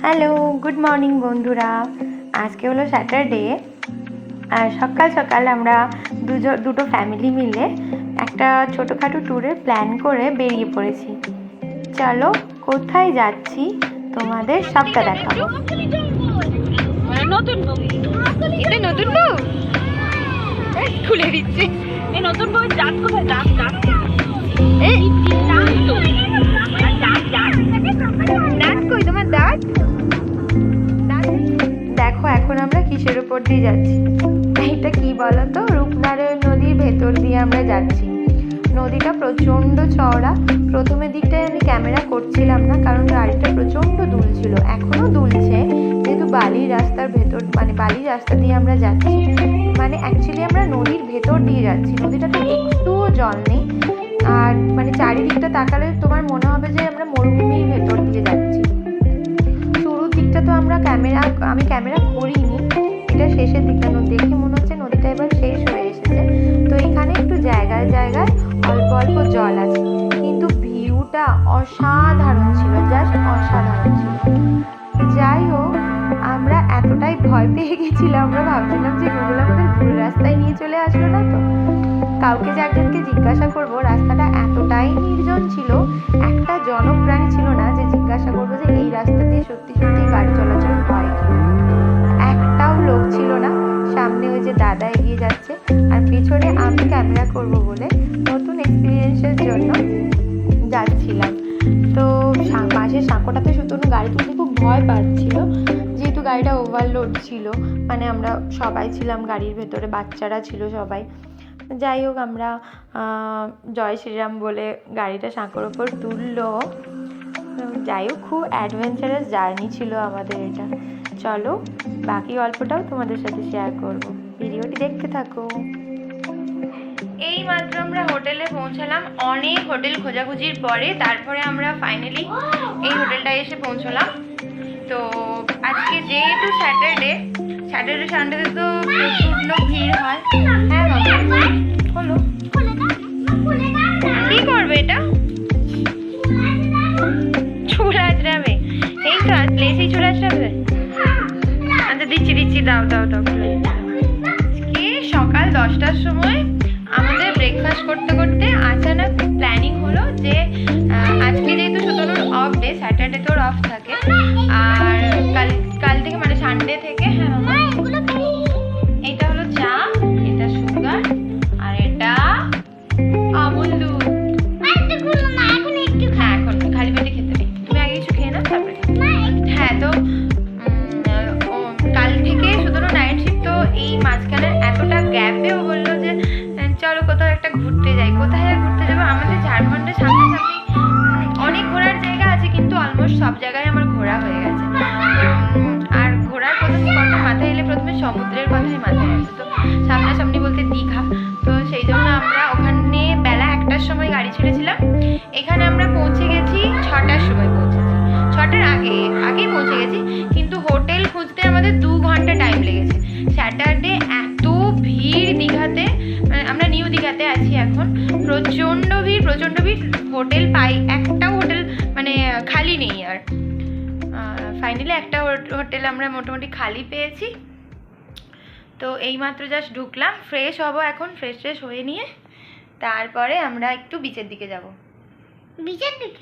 Hello, good morning বন্ধুরা। আজকে হলো স্যাটারডে, আর সকাল সকাল আমরা দুটো ফ্যামিলি মিলে একটা ছোটোখাটো ট্যুরের প্ল্যান করে বেরিয়ে পড়েছি। চলো কোথায় যাচ্ছি তোমাদের সবটা দেখাবো। নতুন বউ, এটা নতুন বউ খুলে দিচ্ছে। এই নতুন বউ জাত কোথায়? জাত জাত দাঁত কই তোমার? দাঁত দেখো এখন আমরা কিসের উপর দিয়ে যাচ্ছি। এটা কি বলো তো? রূপনারায়ণ নদীর ভেতর দিয়ে আমরা যাচ্ছি। নদীটা প্রচণ্ড চওড়া। প্রথমের দিকটায় আমি ক্যামেরা করছিলাম না, কারণ গাড়িটা প্রচণ্ড দুলছিল, এখনও দুলছে, যেহেতু বালির রাস্তার ভেতর, মানে বালির রাস্তা দিয়ে আমরা যাচ্ছি। মানে অ্যাকচুয়ালি আমরা নদীর ভেতর দিয়ে যাচ্ছি, নদীটাতে একটুও জল নেই। আর মানে চারিদিকটা তাকালে তোমার মনে হবে যে আমরা মরুভূমির ভেতর দিয়ে যাচ্ছি। শুরুর দিকটা তো আমি ক্যামেরা করিনি, এটা শেষের দিকটা দেখে মনে হচ্ছে নদীটা এবার শেষ হয়ে এসেছে। তো এখানে একটু জায়গায় জায়গায় অল্প অল্প জল আছে, কিন্তু ভিউটা অসাধারণ ছিল, জাস্ট অসাধারণ ছিল। যাই হোক, আমরা এতটাই ভয় পেয়ে গেছিলাম, আমরা ভাবছিলাম যে গুগল আমাদের ভুল রাস্তায় নিয়ে চলে আসলো না তো। কাউকে যে একজনকে জিজ্ঞাসা করবো, রাস্তাটা এতটাই নির্জন ছিল, একটা জনপ্রাণী ছিল না যে জিজ্ঞাসা করবো যে এই রাস্তা দিয়ে সত্যি সত্যি গাড়ি চলাচল হয় কি। একটাও লোক ছিল না। সামনে ওই যে দাদা এগিয়ে যাচ্ছে, আর পেছনে আমি ক্যামেরা করব বলে নতুন এক্সপিরিয়েন্সের জন্য যাচ্ছিলাম। তো পাশের সাঁকোটাতে সুতনু গাড়ি তুলতে খুব ভয় পাচ্ছিল, যেহেতু গাড়িটা ওভারলোড ছিল, মানে আমরা সবাই ছিলাম গাড়ির ভেতরে, বাচ্চারা ছিল সবাই। যাই হোক, আমরা জয় শ্রীরাম বলে গাড়িটা সাঁকোর ওপর তুললো। যাই হোক, খুব অ্যাডভেঞ্চারাস জার্নি ছিল আমাদের এটা। চলো বাকি গল্পটাও তোমাদের সাথে শেয়ার করব, ভিডিওটি দেখতে থাকো। এই মাত্র আমরা হোটেলে পৌঁছালাম, অনেক হোটেল খোঁজাখুঁজির পরে তারপরে আমরা ফাইনালি এই হোটেলটায় এসে পৌঁছলাম। তো আজকে যেহেতু স্যাটারডে সানডেতে তো প্রচণ্ড ভিড় হয়। হ্যাঁ বাবা, হলো কি করবে এটা? চুল আঁচড়াবে? এই তো আসলে এসেই চুল আঁচড়াবে। আচ্ছা দিচ্ছি, দাও সকাল 10টার সময় আমাদের ব্রেকফাস্ট করতে করতে আচানক প্ল্যানিং হলো যে আজকে যেহেতু সুতনুর অফ ডে, স্যাটারডে তোর অফ থাকে, আর কাল থেকে মানে সানডে থেকে, হ্যাঁ এইটা হলো চা, এটা সুগার, আর এটা আমুল দুধ। হ্যাঁ এখন খালি পেটে খেতে নেই, তুমি আগে কিছু খেয়ে নাও তারপরে। হ্যাঁ, তো কাল থেকে সুতনু নাইট শিফট, তো এই মাঝখানে এতটা গ্যাপেও বললো যে চলো কোথাও একটা ঘুরতে যাই। কোথায় আর ঘুরতে যাবো? আমাদের ঝাড়খণ্ডের সামনাসামনি অনেক ঘোরার জায়গা আছে, কিন্তু অলমোস্ট সব জায়গায় আমার ঘোরা হয়ে গেছে। আর ঘোরার কথা মাথায় এলে প্রথমে সমুদ্রের কথাই মাথায় আসে, তো সামনাসামনি বলতে দীঘা। তো সেই জন্য আমরা ওখানে বেলা 1টার সময় গাড়ি ছেড়েছিলাম। এখানে আমরা পৌঁছে গেছি 6টার সময়, পৌঁছেছি 6টার আগেই পৌঁছে গেছি, কিন্তু হোটেল খুঁজতে আমাদের 2 ঘন্টা টাইম লেগেছে। স্যাটারডে এত ভিড় দীঘাতে, মানে আমরা নিউ দীঘাতে আছি এখন, প্রচণ্ড ভিড়। হোটেল একটাও হোটেল মানে খালি নেই। আর ফাইনালি একটা হোটেল আমরা মোটামুটি খালি পেয়েছি। তো এইমাত্র জাস্ট ঢুকলাম, ফ্রেশ হব এখন, ফ্রেশ হয়ে নিয়ে তারপরে আমরা একটু বিচের দিকে যাব। বিচের দিকে?